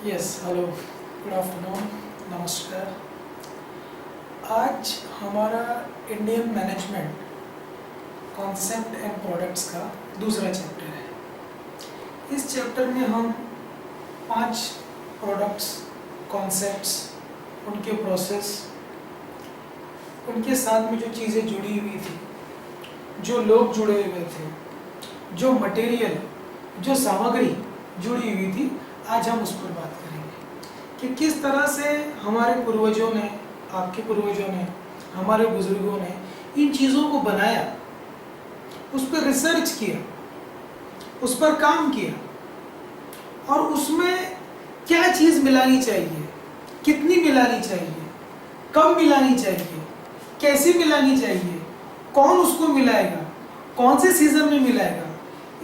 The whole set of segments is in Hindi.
यस हेलो गुड आफ्टरनून नमस्कार। आज हमारा Indian management concept and products का दूसरा चैप्टर है। इस चैप्टर में हम 5 प्रोडक्ट्स, कॉन्सेप्ट्स, उनके प्रोसेस, उनके साथ में जो चीज़ें जुड़ी हुई थी, जो लोग जुड़े हुए थे, जो मटेरियल, जो सामग्री जुड़ी हुई थी, आज हम उस पर बात करेंगे कि किस तरह से हमारे पूर्वजों ने, आपके पूर्वजों ने, हमारे बुजुर्गों ने इन चीज़ों को बनाया, उस पर रिसर्च किया, उस पर काम किया और उसमें क्या चीज़ मिलानी चाहिए, कितनी मिलानी चाहिए, कब मिलानी चाहिए, कैसे मिलानी चाहिए, कौन उसको मिलाएगा, कौन से सीजन में मिलाएगा,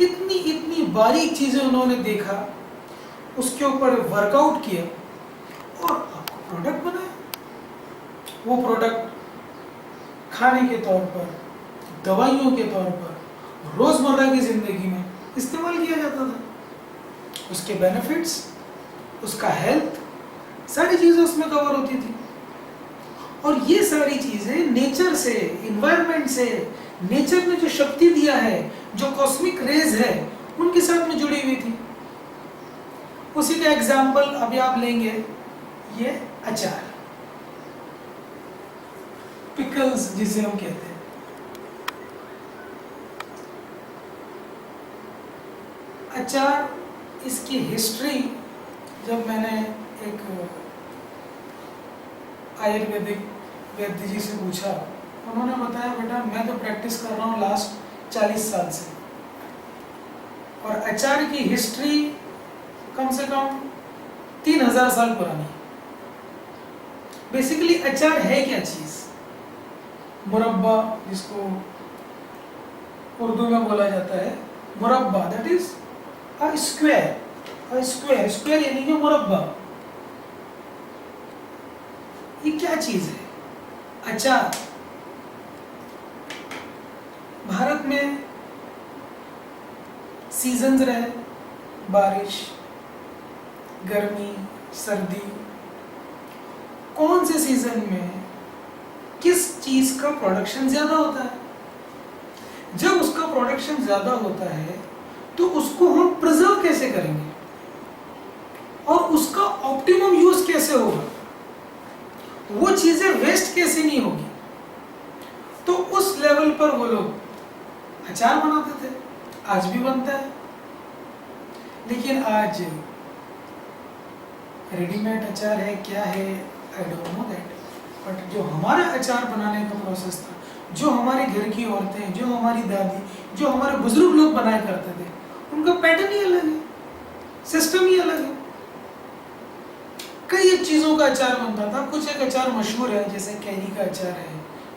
इतनी इतनी बारीक चीज़ें उन्होंने देखा, उसके ऊपर वर्कआउट किया और आपको प्रोडक्ट बनाया। वो प्रोडक्ट खाने के तौर पर, दवाइयों के तौर पर, रोज़मर्रा की ज़िंदगी में इस्तेमाल किया जाता था। उसके बेनिफिट्स, उसका हेल्थ, सारी चीज़ें उसमें कवर होती थी। और ये सारी चीज़ें नेचर से, इन्वायरमेंट से, नेचर ने जो शक्ति दिया है, जो कॉस्मिक रेज है, उनके साथ में जुड़ी हुई थी। उसी का एग्जाम्पल अभी आप लेंगे, ये अचार, पिकल्स जिसे हम कहते हैं। अचार, इसकी हिस्ट्री जब मैंने एक आयुर्वेदिक वैद्य जी से पूछा, उन्होंने बताया बेटा मैं तो प्रैक्टिस कर रहा हूँ लास्ट 40 साल से, और अचार की हिस्ट्री कम से कम 3000 साल पुरानी। बेसिकली अचार है क्या चीज? मुरब्बा, जिसको उर्दू में बोला जाता है मुरब्बा, that is a square. Square यानी कि मुरब्बा। ये क्या चीज है? अचार भारत में सीजन्स रहे, बारिश, गर्मी, सर्दी, कौन से सीजन में किस चीज का प्रोडक्शन ज्यादा होता है? जब उसका प्रोडक्शन ज्यादा होता है तो उसको हम प्रिजर्व कैसे करेंगे और उसका ऑप्टिमम यूज कैसे होगा, वो चीजें वेस्ट कैसे नहीं होगी। तो उस लेवल पर वो लोग अचार बनाते थे, आज भी बनता है। लेकिन आज रेडीमेड अचार है, क्या है, आई डोंट नो दैट। बट जो हमारा अचार बनाने का प्रोसेस था, जो हमारे घर की औरतें, जो हमारी दादी, जो हमारे बुजुर्ग लोग बनाया करते थे, उनका पैटर्न ही अलग है, सिस्टम ही अलग है। कई चीज़ों का अचार बनता था। कुछ एक अचार मशहूर है, जैसे कैरी का अचार है,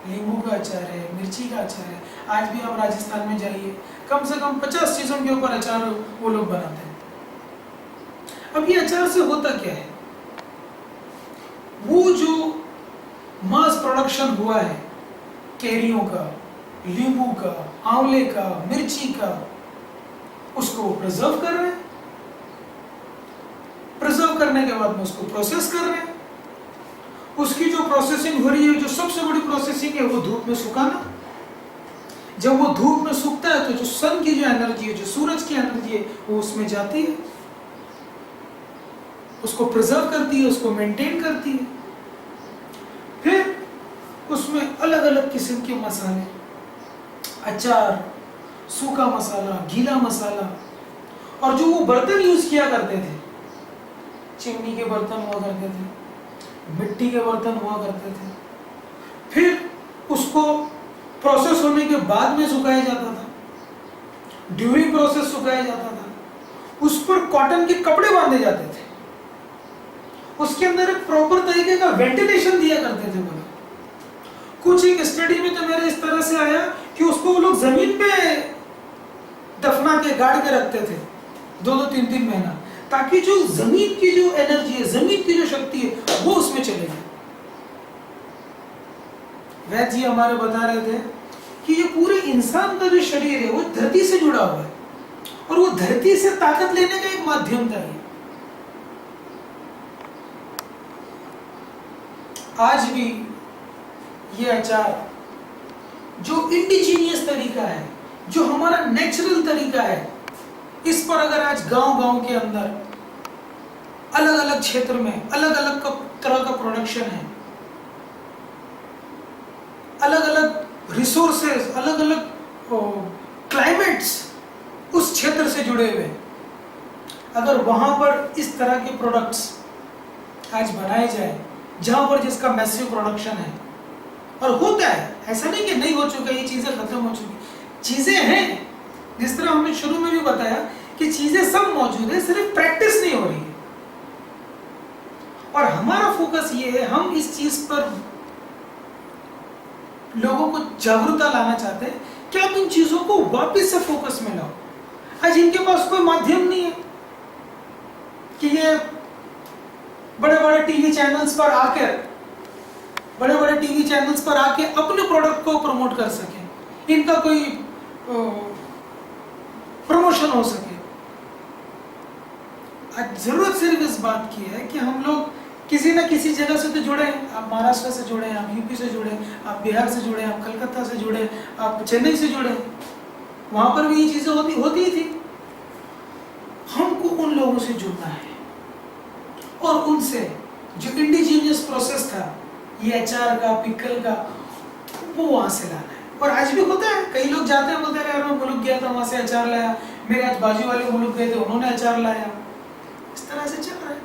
नींबू का अचार है, मिर्ची का अचार है। आज भी आप राजस्थान में जाइए, कम से कम 50 चीज़ों के ऊपर अचार वो लोग बनाते हैं। अब ये अचार से होता क्या है? वो जो मास प्रोडक्शन हुआ है कैरियों का, नींबू का, आंवले का, मिर्ची का, उसको प्रिजर्व कर रहे हैं। प्रिजर्व करने के बाद में उसको प्रोसेस कर रहे हैं। उसकी जो प्रोसेसिंग हो रही है, जो सबसे बड़ी प्रोसेसिंग है, वो धूप में सुखाना। जब वो धूप में सूखता है तो जो सन की जो एनर्जी है, जो सूरज की एनर्जी है, वो उसमें जाती है, उसको प्रिजर्व करती है, उसको मेंटेन करती है। फिर उसमें अलग अलग किस्म के मसाले, अचार, सूखा मसाला, गीला मसाला, और जो वो बर्तन यूज किया करते थे, चिमनी के बर्तन हुआ करते थे, मिट्टी के बर्तन हुआ करते थे। फिर उसको प्रोसेस होने के बाद में सुखाया जाता था, ड्यूरिंग प्रोसेस सुखाया जाता था। उस पर कॉटन के कपड़े बांधे जाते थे, उसके अंदर एक प्रॉपर तरीके का वेंटिलेशन दिया करते थे वो लोग। कुछ एक स्टडी में तो मेरे इस तरह से आया कि उसको वो लोग जमीन पे दफना के गाड़ के रखते थे 2-2, 3-3 महीना, ताकि जो जमीन की जो एनर्जी है, जमीन की जो शक्ति है, वो उसमें चले जाए। वैद्य जी हमारे बता रहे थे कि ये पूरे इंसान का जो शरीर है वो धरती से जुड़ा हुआ है, और वो धरती से ताकत लेने का एक माध्यम था। आज भी ये अचार जो इंडिजीनियस तरीका है, जो हमारा नेचुरल तरीका है, इस पर अगर आज गांव-गांव के अंदर अलग अलग क्षेत्र में अलग अलग तरह का प्रोडक्शन है, अलग अलग रिसोर्सेज, अलग अलग क्लाइमेट्स उस क्षेत्र से जुड़े हुए, अगर वहां पर इस तरह के प्रोडक्ट्स आज बनाए जाए जहां पर जिसका मैसिव प्रोडक्शन है, और होता है, ऐसा नहीं कि नहीं हो चुका, ये चीजें खत्म हो चुकी, चीजें हैं, जिस तरह हमने शुरू में भी बताया कि चीजें सब मौजूद है, सिर्फ प्रैक्टिस नहीं हो रही है। और हमारा फोकस ये है, हम इस चीज पर लोगों को जागरूकता लाना चाहते हैं कि आप इन चीजों को वापस से फोकस में लाओ। आज इनके पास कोई माध्यम नहीं है कि ये बड़े बड़े टीवी चैनल्स पर आके अपने प्रोडक्ट को प्रमोट कर सकें, इनका कोई प्रमोशन हो सके। आज जरूरत सिर्फ इस बात की है कि हम लोग किसी न किसी जगह से तो जुड़े हैं। आप महाराष्ट्र से जुड़े, आप यूपी से जुड़े, आप बिहार से जुड़े, आप कलकत्ता से जुड़े, आप चेन्नई से जुड़े, वहां पर भी ये चीजें होती ही थी। हमको उन लोगों से जुड़ना है और उनसे जो इंडिजीनियस प्रोसेस था, ये अचार का, पिकल का, वो वहां से लाना है। और आज भी होता है, कई लोग जाते हैं, बोलते हैं यार मैं मुल्क गया था, वहां से अचार लाया, मेरे आज बाजू वाले मुल्क गए थे, उन्होंने अचार लाया। इस तरह से चल रहा है।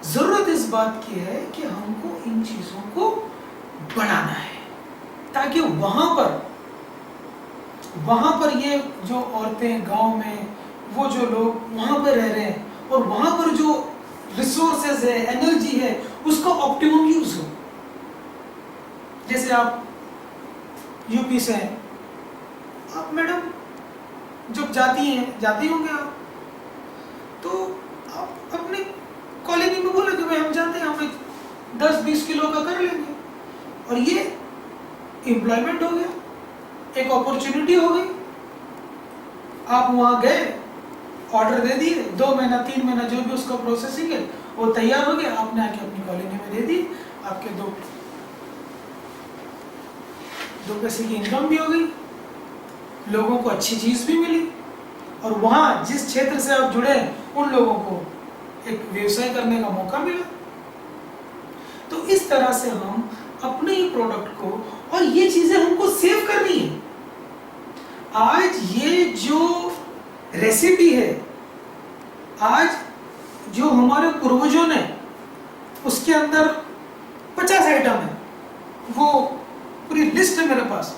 जरूरत इस बात की है कि हमको इन चीजों को बनाना है, ताकि वहां पर ये जो औरतें गांव में, वो जो लोग वहां पर रह रहे हैं, और वहां पर जो रिसोर्सेज है, एनर्जी है, उसका ऑप्टिमम यूज हो। जैसे आप यूपी से हैं, आप मैडम जब जाती होंगे आप, तो आप अपने कॉलोनी में बोले कि भाई हम जाते हैं, हम 10-20 किलो का कर लेंगे, और ये एम्प्लॉयमेंट हो गया, एक अपॉर्चुनिटी हो गई। आप वहां गए, ऑर्डर दे दिए, 2 महीना 3 महीना जो भी उसका प्रोसेसिंग है वो तैयार हो गया, आपने आके अपनी कॉलोनी में दे दी, आपके दो पैसे की इनकम भी हो गई, लोगों को अच्छी चीज भी मिली, और वहां जिस क्षेत्र से आप जुड़े उन लोगों को एक व्यवसाय करने का मौका मिला। तो इस तरह से हम अपने ही प्रोडक्ट को, और ये चीजें हमको सेव करनी है। आज ये जो रेसिपी है, आज जो हमारे पूर्वजों ने, उसके अंदर 50 आइटम है, वो पूरी लिस्ट है मेरे पास।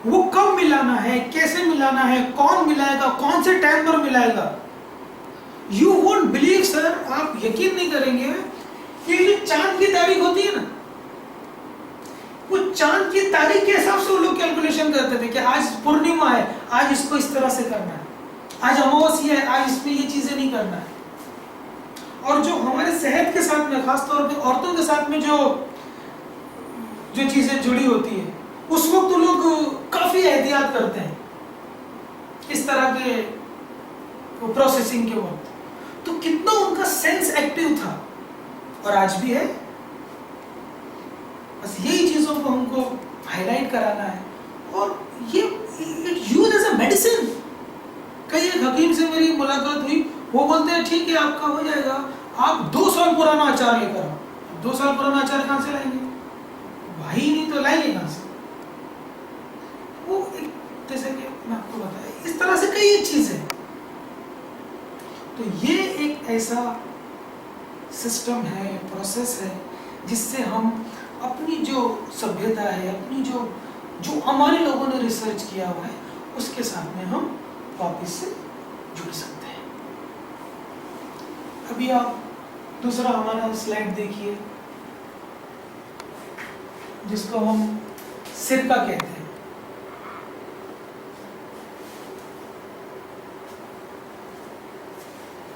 वो कब मिलाना है, कैसे मिलाना है, कौन मिलाएगा, कौन से टाइम पर मिलाएगा, यू वोंट बिलीव सर, आप यकीन नहीं करेंगे कि ये चांद की तारीख होती है ना, वो चांद की तारीख के हिसाब से वो लोग कैलकुलेशन करते थे कि आज पूर्णिमा है, आज इसको इस तरह से करना है, आज अमावस्या है, आज इसमें ये चीजें नहीं करना है। और जो हमारे सेहत के साथ में, खासतौर पे औरतों के साथ में जो चीजें जुड़ी होती है, उस वक्त तो लोग काफी एहतियात करते हैं इस तरह के प्रोसेसिंग के वक्त। तो कितना उनका सेंस एक्टिव था, और आज भी है। बस यही चीजों को हमको हाईलाइट कराना है, और ये it use as a medicine. कई एक हकीम से मेरी मुलाकात हुई, वो बोलते हैं ठीक है आपका हो जाएगा, आप 2 साल पुराना अचार लेकर आओ। 2 साल पुराना अचार कहाँ से लाएंगे, भाई नहीं तो लाएंगे कहाँ से। वो जैसे कि मैं आपको बताया, इस तरह से कई चीजें। तो ये एक ऐसा सिस्टम है, प्रोसेस है, जिससे हम अपनी जो सभ्यता है, अपनी जो हमारे लोगों ने रिसर्च किया हुआ है, उसके साथ में हम वापस से जुड़ सकते हैं। अभी आप दूसरा हमारा स्लाइड देखिए, जिसको हम सिरका कहते हैं।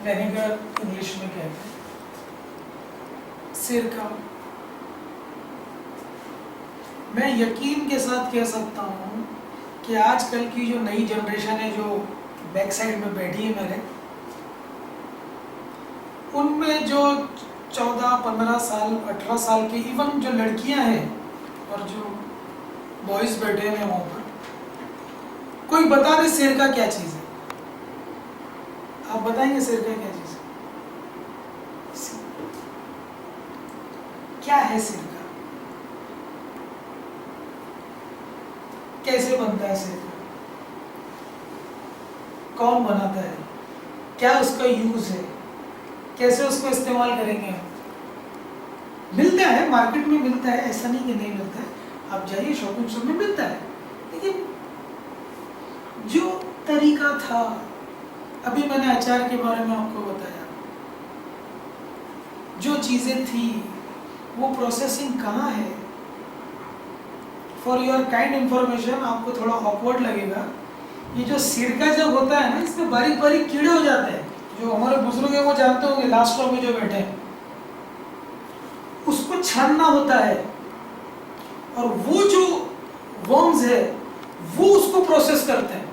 विनेगर इंग्लिश में कहते हैं, सिरका। मैं यकीन के साथ कह सकता हूँ कि आजकल की जो नई जनरेशन है, जो बैक साइड में बैठी है मेरे, उनमें जो 14, 15 साल, 18 साल के, इवन जो लड़कियां हैं और जो बॉयज बैठे हैं वहाँ पर, कोई बता दे सिरका क्या चीज़ है? आप बताएंगे सिरका क्या चीज़ है? क्या है सिरका? कैसे बनता है सिरका? कौन बनाता है? क्या उसका यूज है? कैसे उसको इस्तेमाल करेंगे हम? मिलता है, मार्केट में मिलता है, ऐसा नहीं कि नहीं मिलता है, आप जाइए शॉपिंग शॉप में मिलता है, लेकिन जो तरीका था, अभी मैंने अचार के बारे में आपको बताया, जो चीजें थी वो प्रोसेसिंग कहाँ है? फॉर योर काइंड इंफॉर्मेशन, आपको थोड़ा ऑकवर्ड लगेगा, ये जो सिरका जब होता है ना, इसमें बारीक बारीक कीड़े हो जाते हैं, जो हमारे बुजुर्ग है वो जानते होंगे, लास्ट रो में जो बैठे हैं, उसको छानना होता है, और वो जो वर्म्स है वो उसको प्रोसेस करते हैं,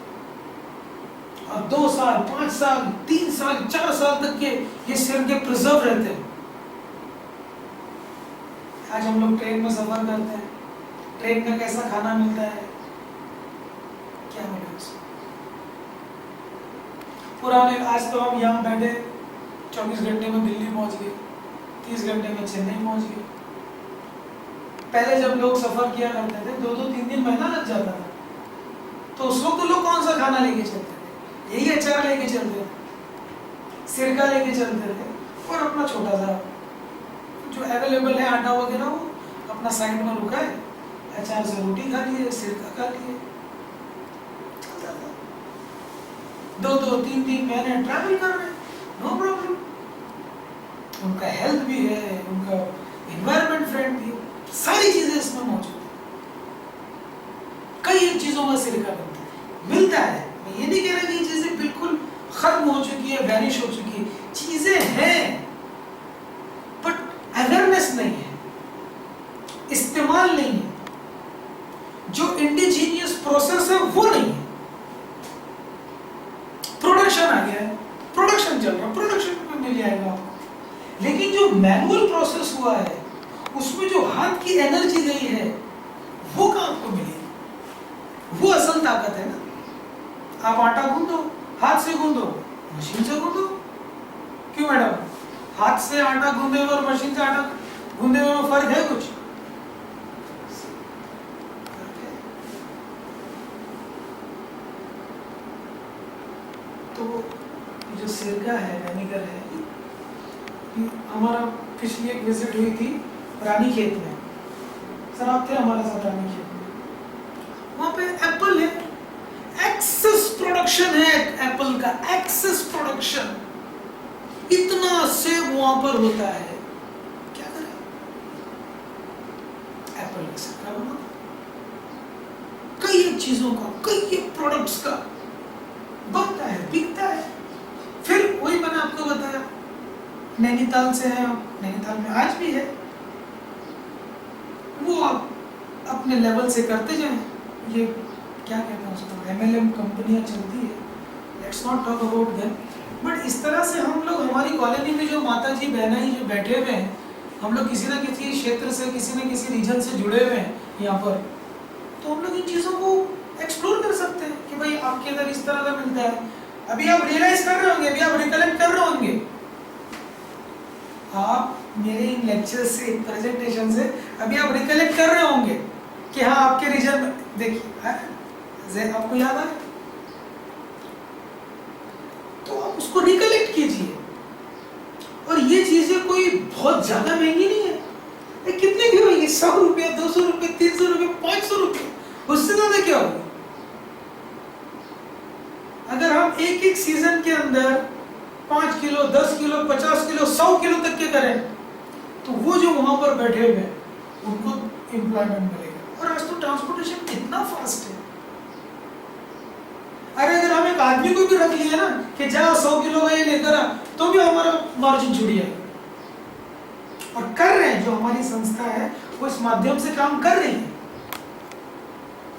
और 2 साल, 5 साल, 3 साल, 4 साल तक के ये सिरके प्रिजर्व रहते हैं। आज हम लोग ट्रेन में सफर करते हैं, ट्रेन का कैसा खाना मिलता है? क्या मिला उसमें? पुराने, आज तो हम यहाँ बैठे 24 घंटे में दिल्ली पहुंच गए, 30 घंटे में चेन्नई पहुंच गए। पहले जब लोग सफर किया करते थे 2-2, 3 महीना लग जाता था, तो उस वक्त तो लोग कौन सा खाना लेके चलते थे? यही अचार लेके चलते थे, सिरका लेके चलते थे, और अपना छोटा सा जो अवेलेबल है आटा वगैरह वो अपना साइड में रुका है, अचार से रोटी खा लिए, सिरका खा लिए, चलता था। 2-2, 3-3 महीने ट्रैवल कर रहे हैं, नो प्रॉब्लम। उनका हेल्थ भी है, उनका एनवायरमेंट फ्रेंड भी है, सारी चीजें इसमें मौजूद है। कई चीजों का सिरका बनता है, मिलता है। मैं ये नहीं कह रहा कि ये चीजें बिल्कुल खत्म हो चुकी है, वैनिश हो चुकी है, चीजें हैं, बट अवेयरनेस नहीं है, इस्तेमाल नहीं है, जो इंडिजीनियस प्रोसेस है वो नहीं है। प्रोडक्शन आ गया है, प्रोडक्शन चल रहा, प्रोडक्शन में मिल जाएगा आपको, लेकिन जो मैनुअल प्रोसेस हुआ है, उसमें जो हाथ की एनर्जी गई है, वो कहाँ आपको मिलेगी? वो असल ताकत है ना। आप आटा गूंदो, हाथ से गूंदो, मशीन से गूंदो। क्यों मैडम? हाथ से आटा गूंदे हुए और मशीन से आटा गूंदे हुए में फर्क है कुछ? तो जो सिरका है, विनेगर है, हमारा पिछली एक विजिट हुई थी रानीखेत में, सर आप थे हमारे साथ रानीखेत में, वहाँ पे एप्पल है, एक्सेस प्रोडक्शन है एप्पल का, एक्सेस प्रोडक्शन, इतना सेब वहाँ पर होता है, क्या करें? एप्पल का सिरका बना, कई चीजों का, कई प्रोडक्ट्स का बनता है, बिकता है। फिर वही मैंने आपको बताया, नैनीताल से है, नैनीताल में आज भी है, वो आप अपने लेवल से करते जाएं। ये क्या कहते हैं उसको, MLM कंपनियां चलती है, let's not talk about them, but इस तरह से हम लोग, हमारी कॉलोनी में जो माता जी बहना जो बैठे हुए हैं, हम लोग किसी ना किसी क्षेत्र से, किसी न किसी रीजन से जुड़े हुए हैं यहाँ पर, तो हम लोग इन चीज़ों को एक्सप्लोर कर सकते हैं कि भाई आपके अंदर इस तरह का मिलता है। अभी आप रियलाइज कर रहे होंगे, अभी आप रिकलेक्ट कर रहे होंगे, आप मेरे इन लेक्चर से, प्रेजेंटेशन से अभी आप रिकलेक्ट कर रहे होंगे कि हाँ आपके रीजन में देखिए आपको याद आए, तो आप उसको रिकलेक्ट कीजिए। और ये चीजें कोई बहुत ज्यादा महंगी नहीं है, ये कितने की होगी? 100 रुपये, 200 रुपये, 300 रुपये, 500 रुपये, उससे ज्यादा क्या होगी? अगर हम एक एक सीजन के अंदर 5 किलो, 10 किलो, 50 किलो, 100 किलो तक के करें, तो वो जो वहां पर बैठे हुए हैं उनको एम्प्लॉयमेंट मिलेगा। और आज तो ट्रांसपोर्टेशन कितना फास्ट है, अरे अगर हम एक आदमी को भी रख लिया ना कि जाओ 100 किलो का ये लेकर आ, तो भी हमारा मार्जिन जुड़ जाएगा। और कर रहे हैं, जो हमारी संस्था है वो इस माध्यम से काम कर रही है,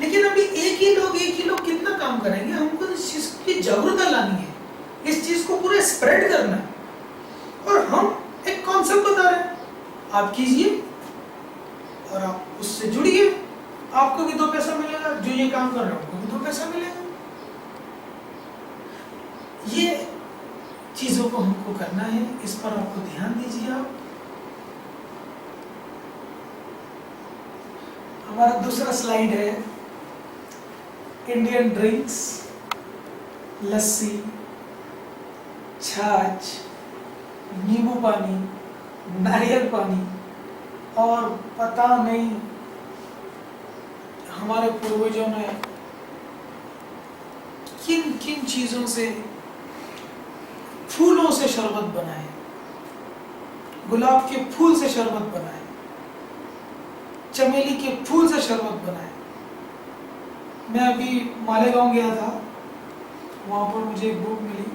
लेकिन अभी एक ही लोग कितना काम करेंगे? हमको इस चीज की जागरूकता लानी है, इस चीज को पूरा स्प्रेड करना है। और हम एक कॉन्सेप्ट बता रहे हैं, आप कीजिए और आप उससे जुड़िए, आपको भी 2 पैसा मिलेगा, जो ये काम कर रहे हैं उनको भी 2 पैसा मिलेगा। ये चीजों को हमको करना है, इस पर आपको ध्यान दीजिए। आप हमारा दूसरा स्लाइड है इंडियन ड्रिंक्स, लस्सी, छाछ, नींबू पानी, नारियल पानी, और पता नहीं हमारे पूर्वजों ने किन किन चीजों से, फूलों से शरबत बनाए, गुलाब के फूल से शरबत बनाए, चमेली के फूल से शरबत बनाए। मैं अभी मालेगांव गया था, वहां पर मुझे एक बुक मिली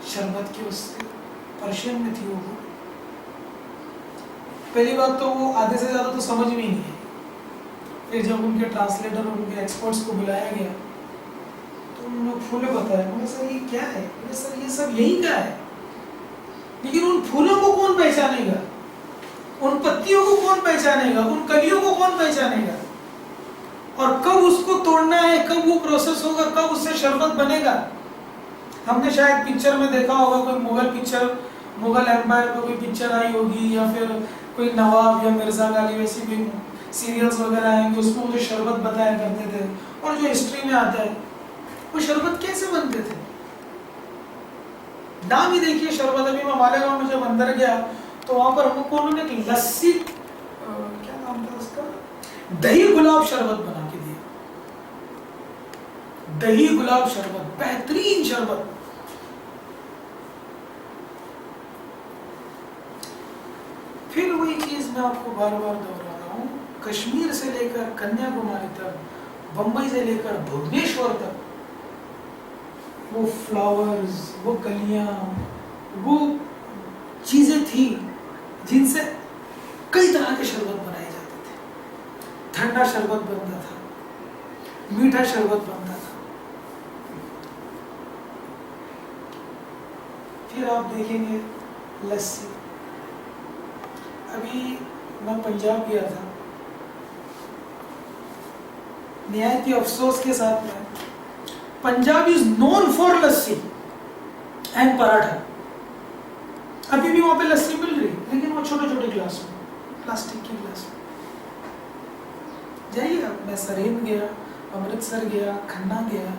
शरबत की, उससे पर्शियन में थी वो बुक। पहली बात तो वो आधे से ज्यादा तो समझ में ही नहीं है। फिर जब उनके ट्रांसलेटर और उनके एक्सपर्ट्स को बुलाया गया तो उन्होंने फूलें बताया। मैंने सर ये क्या है? मैंने सर ये सब यही क्या है, लेकिन उन फूलों को कौन पहचानेगा, उन पत्तियों को कौन पहचानेगा, उन कलियों को कौन पहचानेगा, और कब उसको तोड़ना है, कब वो प्रोसेस होगा, कब उससे शरबत बनेगा। हमने शायद पिक्चर में देखा होगा, कोई मुगल पिक्चर, मुगल एम्पायर पर कोई पिक्चर आई होगी, या फिर कोई नवाब या मिर्जा गाली वैसी कोई सीरियल्स वगैरह आएंगे, उसमें मुझे शरबत बताया करते थे। और जो हिस्ट्री में आता है वो शरबत कैसे बनते थे, नाम ही देखिए शरबत। अभी मैं मालेगांव में जब अंदर गया तो वहां पर हमको उन्होंने एक लस्सी, क्या नाम था उसका, दही गुलाब शरबत बना के दिया। दही गुलाब शरबत, बेहतरीन शरबत। फिर वही चीज मैं आपको बार बार दोहरा रहा हूं, कश्मीर से लेकर कन्याकुमारी तक, बंबई से लेकर भुवनेश्वर तक, वो फ्लावर्स, वो कलियां, वो चीजें थी जिनसे कई तरह के शरबत बनाए जाते थे। ठंडा शरबत बनता था, मीठा शरबत बनता था। फिर आप देखेंगे लस्सी। अभी मैं पंजाब गया था, निहायत ही अफसोस के साथ में, Punjab is known for lassi and paratha. अभी भी वहां पे लस्सी मिल रही, लेकिन वो छोटे छोटे गिलास में, प्लास्टिक के गिलास में। जाइए आप, मैं सरेन गया, अमृतसर गया, खन्ना गया,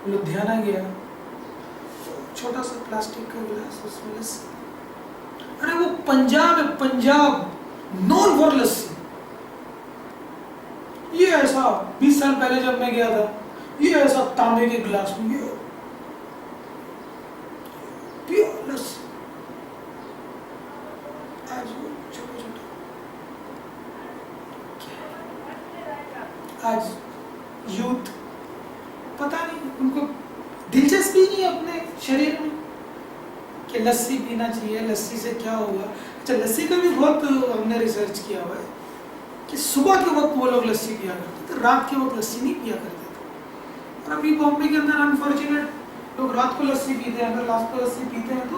लुधियाना गया, छोटा सा प्लास्टिक का गिलास, उसमें लस्सी। अरे वो पंजाब है, पंजाब नोन फॉर लस्सी। ये ऐसा 20 साल पहले जब मैं गया था, ये ऐसा तांबे के गिलास में, ये प्योर लस्सी। आज वो छोटे छोटे, आज यूथ पता नहीं, उनको दिलचस्पी नहीं अपने शरीर में कि लस्सी पीना चाहिए, लस्सी से क्या होगा। अच्छा, लस्सी का भी बहुत हमने रिसर्च किया हुआ है कि सुबह के वक्त वो लोग लस्सी पिया करते थे, रात के वक्त लस्सी नहीं पिया करते थे। और अभी बॉम्बे के अंदर अनफॉर्चुनेट लोग रात को लस्सी पीते हैं। अगर रात को लस्सी पीते हैं तो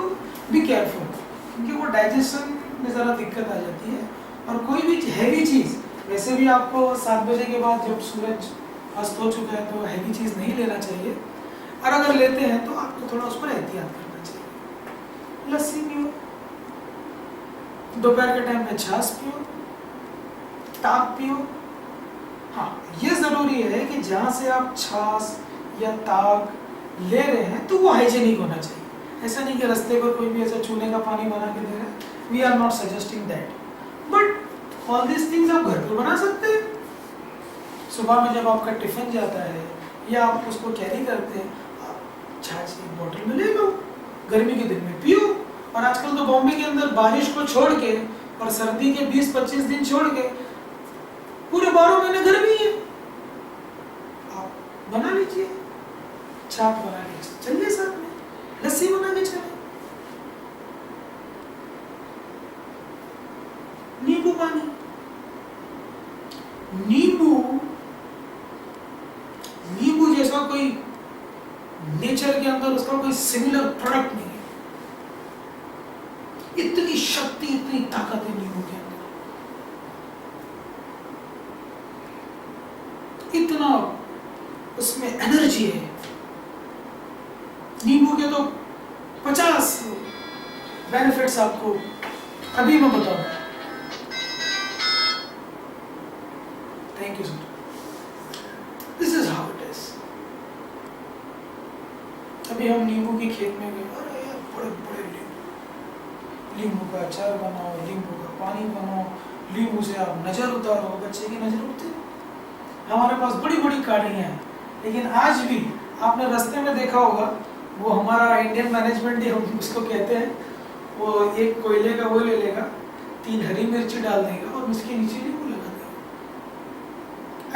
बी केयरफुल, क्योंकि वो डाइजेशन में ज़रा दिक्कत आ जाती है। और कोई भी हैवी चीज़, वैसे भी आपको 7 बजे के बाद जब सूरज अस्त हो चुका है तो हैवी चीज़ नहीं लेना चाहिए, और अगर लेते हैं तो आपको थोड़ा उस पर एहतियात करना चाहिए। लस्सी पियो, दोपहर के टाइम में छाछ पियो, ताक पियो। हाँ, ये ज़रूरी है कि जहाँ से आप छाछ या ताक ले रहे हैं तो वो हाइजेनिक होना चाहिए। ऐसा नहीं कि रास्ते पर कोई भी ऐसा चूने का पानी बना के दे रहा है। We are not suggesting that, but all this things आप घर पर बना सकते हैं। सुबह में जब आपका टिफिन जाता है या आप उसको कैरी करते हैं, आप छाछ की बोतल में ले लो, गर्मी के दिन में पियो। और आजकल तो बॉम्बे के अंदर बारिश को छोड़ के और सर्दी के 20-25 दिन छोड़ के पूरे 12 महीने गर्मी है। आप बना लीजिए, छाछ बना लीजिए, चलिए साथ में लस्सी बना के चले। नींबू पानी, नींबू जैसा कोई नेचर के अंदर उसका कोई सिमिलर प्रोडक्ट नहीं है। इतनी शक्ति शक्ति, इतनी ताकत है नींबू के अंदर, इतना उसमें एनर्जी है। नींबू के तो 50 बेनिफिट्स आपको अभी मैं बताऊंगा। Thank you sir. This is how it is. अभी हम नींबू के खेत में गए, अरे यार बड़े बड़े नींबू का अचार बनाओ, नींबू का पानी बनाओ, नींबू से आप नजर उतारो, बच्चे की नजर उठती है। हमारे पास बड़ी बड़ी गाड़ियाँ हैं, लेकिन आज भी आपने रास्ते में देखा होगा, वो हमारा इंडियन मैनेजमेंट ही हम उसको कहते हैं, वो एक कोयले का वो ले लेगा, 3 हरी मिर्ची डाल देगा और उसके नीचे नींबू लगा देगा।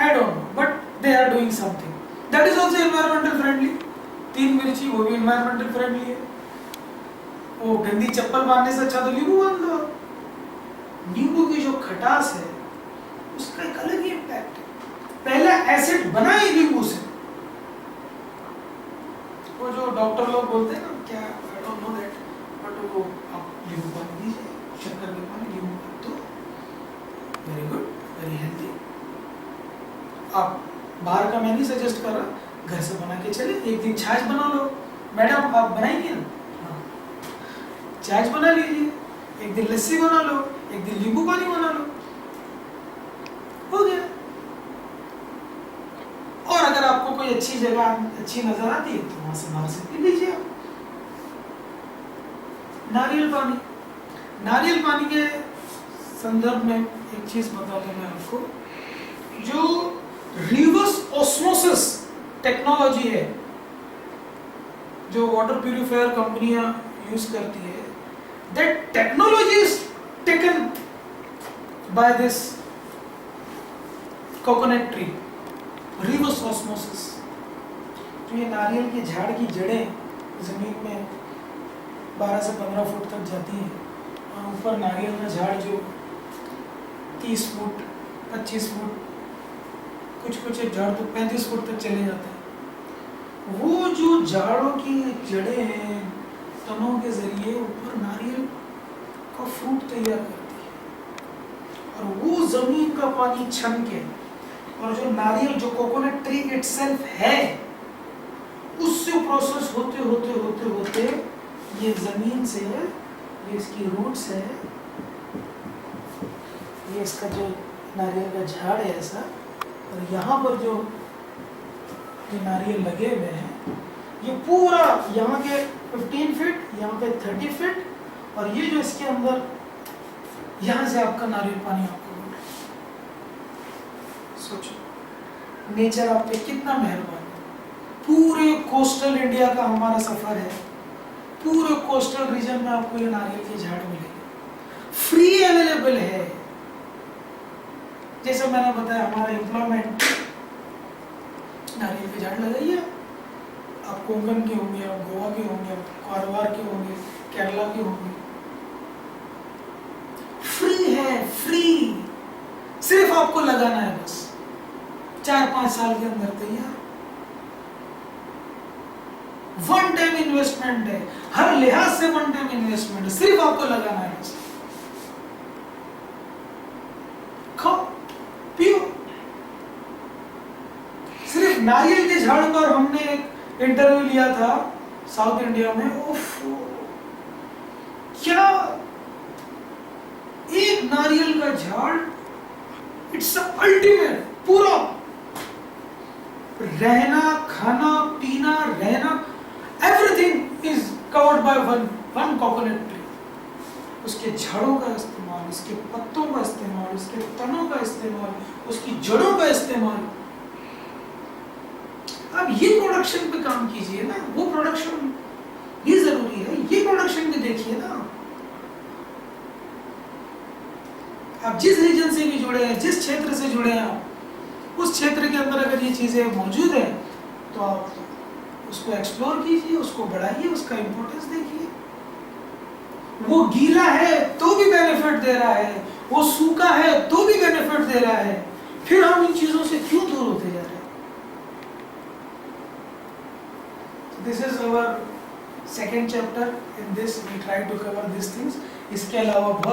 I don't know, but they are doing something that is also environmental friendly. 3 मिर्ची वो भी एनवायरमेंटल फ्रेंडली है। वो गंदी चप्पल बांधने से अच्छा तो नींबू बांध लो। नींबू की जो खटास है उसका एक अलग ही इम्पैक्ट है। पहला एसिड बना ही नींबू से। वो जो डॉक्टर लोग बोलते हैं ना, क्या आई डोंट नो दैट, बट वो आप नींबू पानी दीजिए, शक्कर के पानी, नींबू पानी, तो वेरी गुड, वेरी हेल्दी। आप बाहर का मैं नहीं सजेस्ट कर रहा, घर से बना के चले। एक दिन छाछ बना लो, मैडम आप बनाएंगे ना, हाँ छाछ बना लीजिए। एक दिन लस्सी बना लो, एक दिन नींबू पानी बना लो, हो गया। और अगर आपको कोई अच्छी जगह अच्छी नजर आती है तो वहां से बाहर से पी लीजिए आप। नारियल पानी, नारियल पानी के संदर्भ में एक चीज बता दूं मैं आपको, जो रिवर्स ऑस्मोसिस टेक्नोलॉजी है जो वाटर प्यूरिफायर कंपनियां यूज करती है, that technology is taken by this coconut tree, reverse osmosis. तो ये नारियल के झाड़ की जड़ें जमीन में 12 से 15 फुट तक जाती हैं और ऊपर नारियल का झाड़ जो 30 फुट 25 फुट, कुछ एक झाड़ तो 35 फुट तक चले जाते हैं। वो जो झाड़ों की जड़ें हैं, तनों के जरिए ऊपर नारियल का फ्रूट तैयार करती है और वो जमीन का पानी छन के, और जो नारियल जो कोकोनट ट्री इटसेल्फ है उससे प्रोसेस होते होते होते होते ये जमीन से, ये इसकी रूट्स है, ये इसका जो नारियल का झाड़ है ऐसा, और यहाँ पर जो ये नारियल लगे हुए हैं, ये पूरा यहाँ के 15 फीट, यहाँ पे 30 फीट, और ये जो इसके अंदर यहाँ से आपका नारियल पानी आपको मिल रहा है। सोचो नेचर आप पे कितना मेहरबान है। पूरे कोस्टल इंडिया का हमारा सफर है, पूरे कोस्टल रीजन में आपको ये नारियल के झाड़ मिलेंगे, फ्री अवेलेबल है। जैसे मैंने बताया हमारा एम्प्लॉयमेंट, नारियल के झाड़ लगाइए। आप कोंकण के होंगे, आप गोवा के होंगे, आप कारवार के होंगे, केरला के होंगे, फ्री है, फ्री। सिर्फ आपको लगाना है, बस 4-5 साल के अंदर तैयार। वन टाइम इन्वेस्टमेंट है, हर लिहाज से वन टाइम इन्वेस्टमेंट है, सिर्फ आपको लगाना है बस। खाओ पियो। सिर्फ नारियल के झाड़ पर हमने एक इंटरव्यू लिया था साउथ इंडिया में। उफ, क्या एक नारियल का झाड़, इट्स अल्टीमेट। पूरा रहना, खाना, पीना, रहना, everything is covered by one coconut tree. उसके झाड़ों का इस्तेमाल, उसके पत्तों का इस्तेमाल, उसके तनों का इस्तेमाल, उसकी जड़ों का इस्तेमाल। अब ये प्रोडक्शन पे काम कीजिए ना, वो प्रोडक्शन भी जरूरी है, ये प्रोडक्शन भी देखिए ना। आप जिस रीजन से भी जुड़े हैं, जिस क्षेत्र से जुड़े हैं, उस क्षेत्र के अंदर अगर ये चीजें मौजूद है तो आप उसको एक्सप्लोर कीजिए, उसको बढ़ाइए, उसका इम्पोर्टेंस देखिए। वो गीला है तो भी बेनिफिट दे रहा है, वो सूखा है तो भी बेनिफिट दे रहा है, फिर हम इन चीजों से क्यों दूर होते जा रहे हैं? This is our second chapter. In this we try to cover these things. इसके अलावा बहुत